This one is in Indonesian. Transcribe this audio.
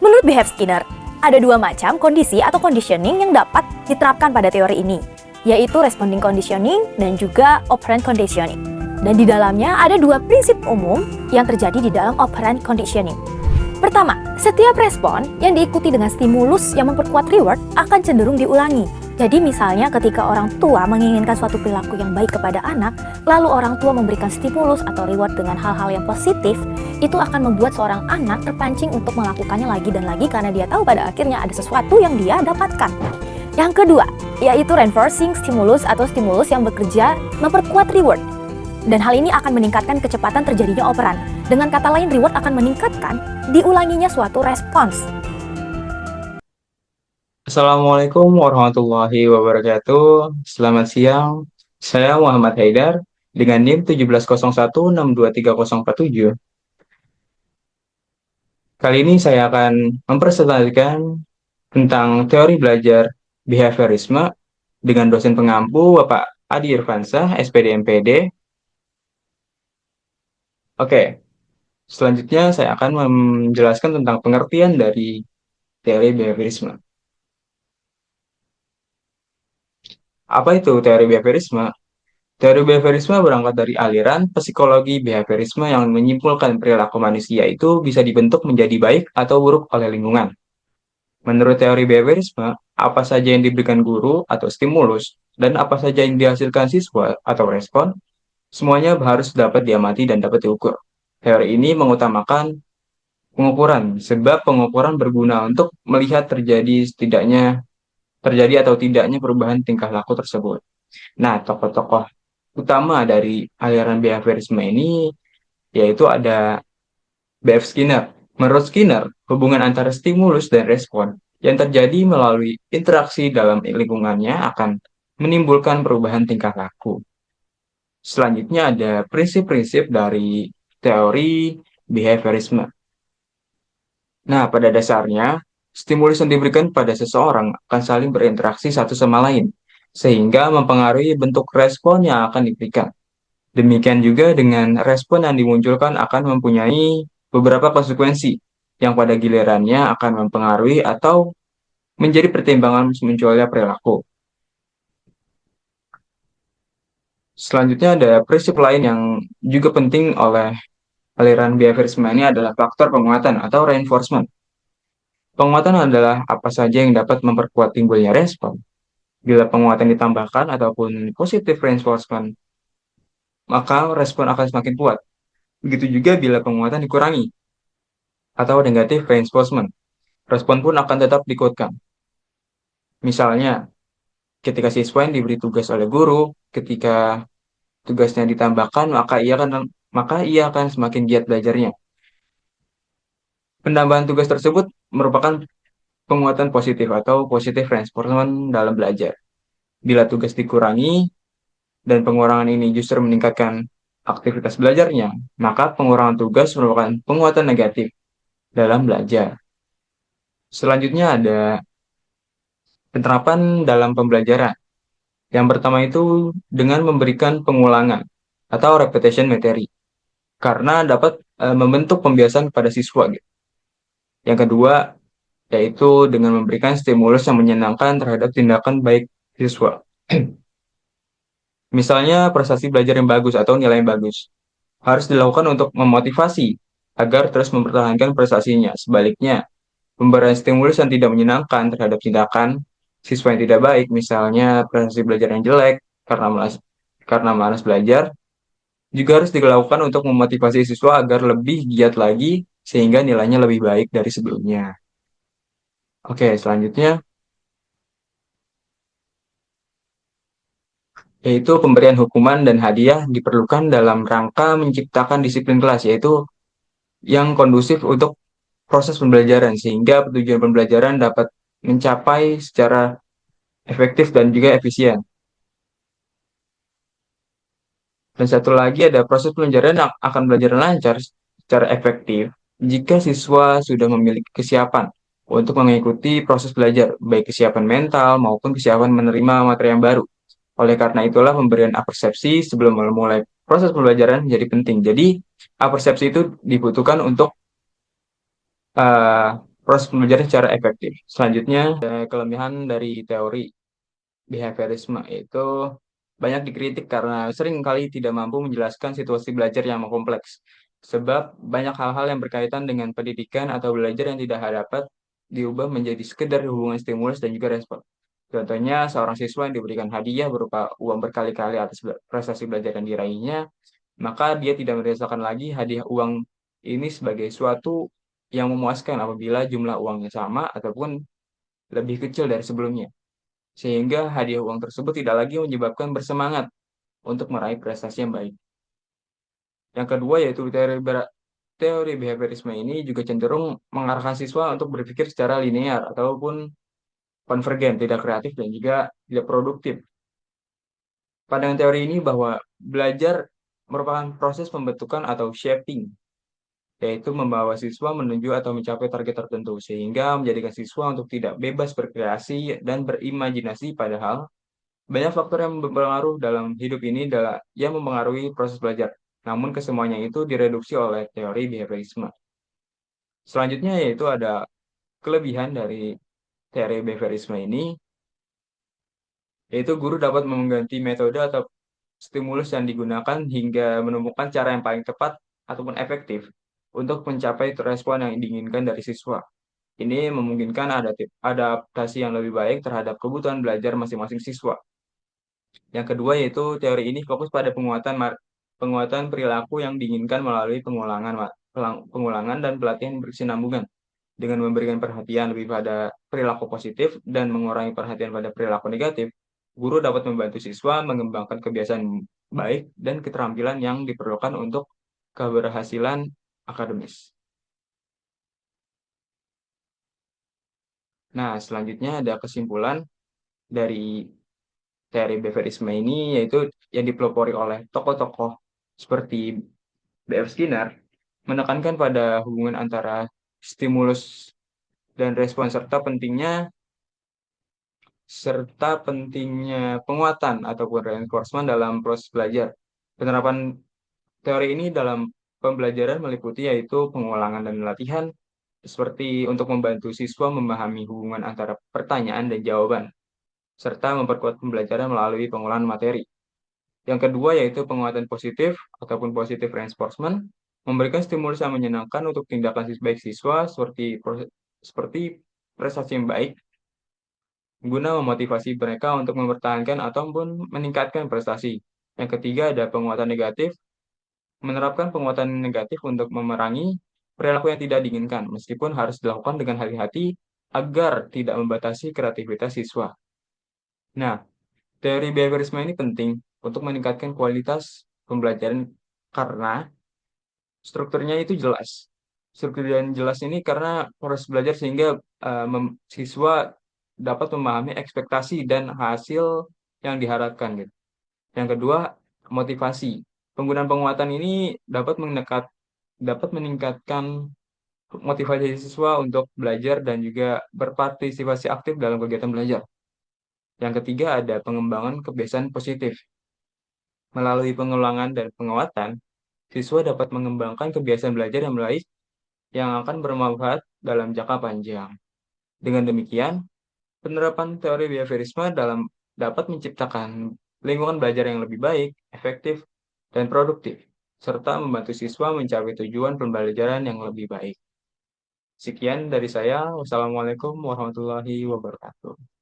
Menurut B.F. Skinner, ada dua macam kondisi atau conditioning yang dapat diterapkan pada teori ini, yaitu responding conditioning dan juga operant conditioning. Dan di dalamnya ada dua prinsip umum yang terjadi di dalam operant conditioning. Pertama, setiap respon yang diikuti dengan stimulus yang memperkuat reward akan cenderung diulangi. Jadi misalnya ketika orang tua menginginkan suatu perilaku yang baik kepada anak, lalu orang tua memberikan stimulus atau reward dengan hal-hal yang positif, itu akan membuat seorang anak terpancing untuk melakukannya lagi dan lagi karena dia tahu pada akhirnya ada sesuatu yang dia dapatkan. Yang kedua, yaitu reinforcing stimulus atau stimulus yang bekerja memperkuat reward. Dan hal ini akan meningkatkan kecepatan terjadinya operan. Dengan kata lain, reward akan meningkatkan diulanginya suatu respons. Assalamualaikum warahmatullahi wabarakatuh. Selamat siang. Saya Muhammad Haidar dengan NIM 1701623047. Kali ini saya akan mempresentasikan tentang teori belajar behaviorisme dengan dosen pengampu Bapak Adi Irfansyah, SPD MPD. Oke, selanjutnya saya akan menjelaskan tentang pengertian dari teori behaviorisme. Apa itu teori behaviorisme? Teori behaviorisme berangkat dari aliran psikologi behaviorisme yang menyimpulkan perilaku manusia itu bisa dibentuk menjadi baik atau buruk oleh lingkungan. Menurut teori behaviorisme, apa saja yang diberikan guru atau stimulus, dan apa saja yang dihasilkan siswa atau respon, semuanya harus dapat diamati dan dapat diukur. Teori ini mengutamakan pengukuran, sebab pengukuran berguna untuk melihat terjadi atau tidaknya perubahan tingkah laku tersebut. Nah, tokoh-tokoh utama dari aliran behaviorisme ini yaitu ada B.F. Skinner. Menurut Skinner, hubungan antara stimulus dan respon yang terjadi melalui interaksi dalam lingkungannya akan menimbulkan perubahan tingkah laku. Selanjutnya ada prinsip-prinsip dari teori behaviorisme. Nah, pada dasarnya, stimulus yang diberikan pada seseorang akan saling berinteraksi satu sama lain, sehingga mempengaruhi bentuk respon yang akan diberikan. Demikian juga dengan respon yang dimunculkan akan mempunyai beberapa konsekuensi yang pada gilirannya akan mempengaruhi atau menjadi pertimbangan munculnya perilaku. Selanjutnya ada prinsip lain yang juga penting oleh aliran behaviorisme ini adalah faktor penguatan atau reinforcement. Penguatan adalah apa saja yang dapat memperkuat timbulnya respon. Bila penguatan ditambahkan ataupun positive reinforcement, maka respon akan semakin kuat. Begitu juga bila penguatan dikurangi atau negative reinforcement, respon pun akan tetap dikuatkan. Misalnya, ketika siswa yang diberi tugas oleh guru, ketika tugasnya ditambahkan, maka ia akan semakin giat belajarnya. Penambahan tugas tersebut merupakan penguatan positif atau positive reinforcement dalam belajar. Bila tugas dikurangi dan pengurangan ini justru meningkatkan aktivitas belajarnya, maka pengurangan tugas merupakan penguatan negatif dalam belajar. Selanjutnya ada penerapan dalam pembelajaran. Yang pertama itu dengan memberikan pengulangan atau repetition materi, karena dapat membentuk pembiasaan pada siswa, gitu. Yang kedua, yaitu dengan memberikan stimulus yang menyenangkan terhadap tindakan baik siswa. Misalnya prestasi belajar yang bagus atau nilai yang bagus harus dilakukan untuk memotivasi agar terus mempertahankan prestasinya. Sebaliknya, pemberian stimulus yang tidak menyenangkan terhadap tindakan siswa yang tidak baik, misalnya prestasi belajar yang jelek karena malas belajar, juga harus dilakukan untuk memotivasi siswa agar lebih giat lagi sehingga nilainya lebih baik dari sebelumnya. Oke, selanjutnya yaitu pemberian hukuman dan hadiah diperlukan dalam rangka menciptakan disiplin kelas, yaitu yang kondusif untuk proses pembelajaran sehingga tujuan pembelajaran dapat mencapai secara efektif dan juga efisien. Dan satu lagi ada proses pembelajaran yang akan belajar lancar secara efektif jika siswa sudah memiliki kesiapan untuk mengikuti proses belajar, baik kesiapan mental maupun kesiapan menerima materi yang baru. Oleh karena itulah pemberian apersepsi sebelum memulai proses pembelajaran jadi penting. Jadi apersepsi itu dibutuhkan untuk eh, proses pembelajaran secara efektif. Selanjutnya, kelebihan dari teori behaviorisme itu banyak dikritik karena sering kali tidak mampu menjelaskan situasi belajar yang kompleks. Sebab banyak hal-hal yang berkaitan dengan pendidikan atau belajar yang tidak dapat diubah menjadi sekedar hubungan stimulus dan juga respon. Contohnya, seorang siswa yang diberikan hadiah berupa uang berkali-kali atas prestasi belajar yang diraihnya, maka dia tidak merasakan lagi hadiah uang ini sebagai suatu yang memuaskan apabila jumlah uangnya sama ataupun lebih kecil dari sebelumnya. Sehingga hadiah uang tersebut tidak lagi menyebabkan bersemangat untuk meraih prestasi yang baik. Yang kedua yaitu teori behaviorisme ini juga cenderung mengarahkan siswa untuk berpikir secara linear ataupun konvergen, tidak kreatif dan juga tidak produktif. Pandangan teori ini bahwa belajar merupakan proses pembentukan atau shaping, yaitu membawa siswa menuju atau mencapai target tertentu, sehingga menjadikan siswa untuk tidak bebas berkreasi dan berimajinasi, padahal banyak faktor yang berpengaruh dalam hidup ini yang mempengaruhi proses belajar. Namun kesemuanya itu direduksi oleh teori behaviorisme. Selanjutnya yaitu ada kelebihan dari teori behaviorisme ini, yaitu guru dapat mengganti metode atau stimulus yang digunakan hingga menemukan cara yang paling tepat ataupun efektif untuk mencapai respon yang diinginkan dari siswa. Ini memungkinkan adaptasi yang lebih baik terhadap kebutuhan belajar masing-masing siswa. Yang kedua yaitu teori ini fokus pada penguatan perilaku yang diinginkan melalui pengulangan dan pelatihan berkesinambungan. Dengan memberikan perhatian lebih pada perilaku positif dan mengurangi perhatian pada perilaku negatif, guru dapat membantu siswa mengembangkan kebiasaan baik dan keterampilan yang diperlukan untuk keberhasilan akademis. Nah, selanjutnya ada kesimpulan dari teori Beverisme ini, yaitu yang dipelopori oleh tokoh-tokoh seperti B.F. Skinner, menekankan pada hubungan antara stimulus dan respon serta pentingnya penguatan ataupun reinforcement dalam proses belajar. Penerapan teori ini dalam pembelajaran meliputi yaitu pengulangan dan latihan seperti untuk membantu siswa memahami hubungan antara pertanyaan dan jawaban, serta memperkuat pembelajaran melalui pengulangan materi. Yang kedua yaitu penguatan positif ataupun positive reinforcement, memberikan stimulus yang menyenangkan untuk tindakan baik siswa seperti prestasi yang baik, guna memotivasi mereka untuk mempertahankan ataupun meningkatkan prestasi. Yang ketiga ada penguatan negatif, menerapkan penguatan negatif untuk memerangi perilaku yang tidak diinginkan, meskipun harus dilakukan dengan hati-hati agar tidak membatasi kreativitas siswa. Nah, teori behaviorisme ini penting untuk meningkatkan kualitas pembelajaran karena strukturnya itu jelas. Struktur yang jelas ini karena proses belajar sehingga siswa dapat memahami ekspektasi dan hasil yang diharapkan gitu. Yang kedua, motivasi. Penggunaan penguatan ini dapat meningkatkan motivasi siswa untuk belajar dan juga berpartisipasi aktif dalam kegiatan belajar. Yang ketiga, ada pengembangan kebiasaan positif. Melalui pengulangan dan penguatan, siswa dapat mengembangkan kebiasaan belajar yang baik yang akan bermanfaat dalam jangka panjang. Dengan demikian, penerapan teori behaviorisme dapat menciptakan lingkungan belajar yang lebih baik, efektif, dan produktif, serta membantu siswa mencapai tujuan pembelajaran yang lebih baik. Sekian dari saya. Wassalamualaikum warahmatullahi wabarakatuh.